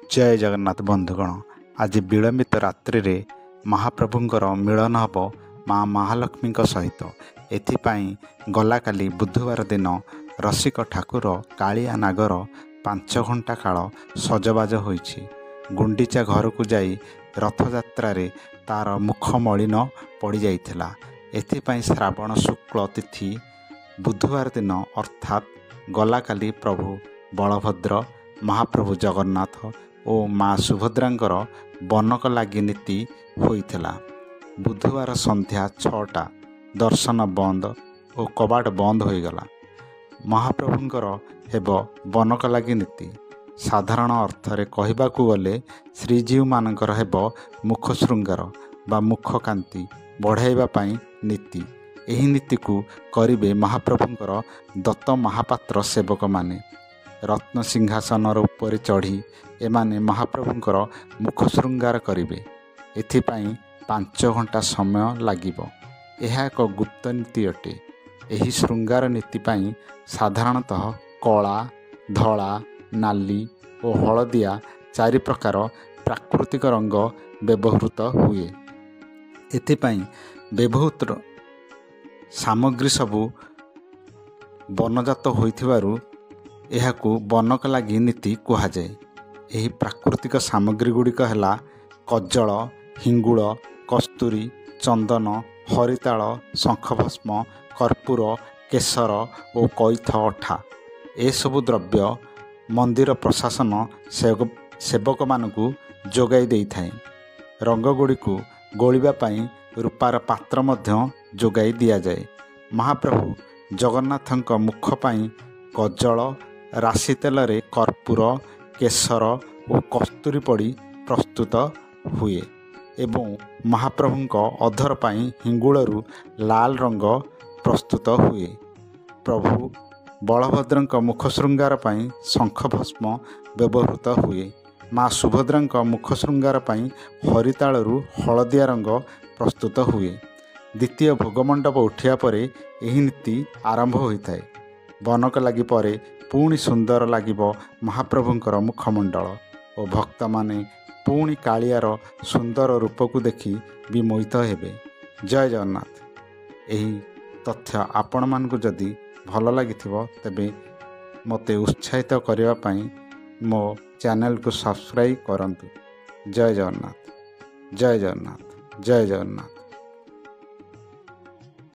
जय जगन्नाथ बंधुगण। आज विलंबित रात्रि रे महाप्रभुंकर मिलन हब माँ महालक्ष्मी सहित। एथिपाई गला काली बुधवार दिन रसिक ठाकुर कालिया नागर 5 घंटा काल सजबाज होइछि। गुंडीचा घर को जाई रथयात्रा रे तार मुख मलिन पड़ी जाइथिला। एथिपाई श्रावण शुक्ल तिथि बुधवार दिन अर्थात गला काली प्रभु बलभद्र महाप्रभु जगन्नाथ और माँ सुभद्रांकर बनक लगी नीति होइथिला। बुधवार संध्या 6टा दर्शन बंद और कबाट बंद हो गला। महाप्रभुंकर हेब बनक लगी नीति। साधारण अर्थरे कहबाकू गले श्रीजीव मानकर हेब मुख श्रृंगार बा मुख कांति बढ़ाइबा पाई नीति। एही नीति को करिबे महाप्रभुंकर दत्त महापात्र सेवक माने। रत्न सिंहासन उपरे चढ़ी एमाने महाप्रभुंकर मुख श्रृंगार करिबे। एथिपाई 5 घंटा समय लागिबो। यह एक गुप्त नीति अटे। एही श्रृंगार नीति पाई साधारणतः कला, धला, नाली और हलदिया 4 प्रकार प्राकृतिक रंग व्यवहृत हुए। एथिपाई व्यवहृत सामग्री सबू बनजात होइथिबारु एहाकू बनक लगी नीति कुहाଯାଏ। एही प्राकृतिक सामग्री गुड़िक है कज्जल, हिंगुल, कस्तूरी, चंदन, हरिताल, शंखभस्म, कर्पूर, केसर और कैथ अठा। ए सबु द्रव्य मंदिर प्रशासन सेवक मानकू जोगाई देई थाए। रंग गुड़िकू गोलिबा पाई रूपार पात्र मध्य जोगाई दिया जाए। महाप्रभु जगन्नाथंक मुख पाई कज्जल, राशि तेल रे कर्पूर, केसर और कस्तूरी पड़ी प्रस्तुत हुए एवं महाप्रभुंक अधर पाई हिंगुलरू लाल रंग प्रस्तुत हुए। प्रभु बलभद्रंक मुख श्रृंगार पाई शंखभस्म व्यवहृत हुए। माँ सुभद्रांक मुख श्रृंगार पाई हरितालरू हलदिया रंग प्रस्तुत हुए। द्वितीय भोगमंडप उठिया परे एही नीति आरंभ होइथाए। बनक लगी परे पुणी सुंदर लागिबो महाप्रभुंकर मुखमंडल और भक्त माने पुणी कालियार सुंदर रूप को देखि विमोहित हेबे। जय जगन्नाथ। एही तथ्य आपण मानकु जदि भल लागिथिबो तेबे मते उत्साहित करिवा पई मो चैनल को सब्सक्राइब करंतु। जय जगन्नाथ, जय जगन्नाथ, जय जगन्नाथ।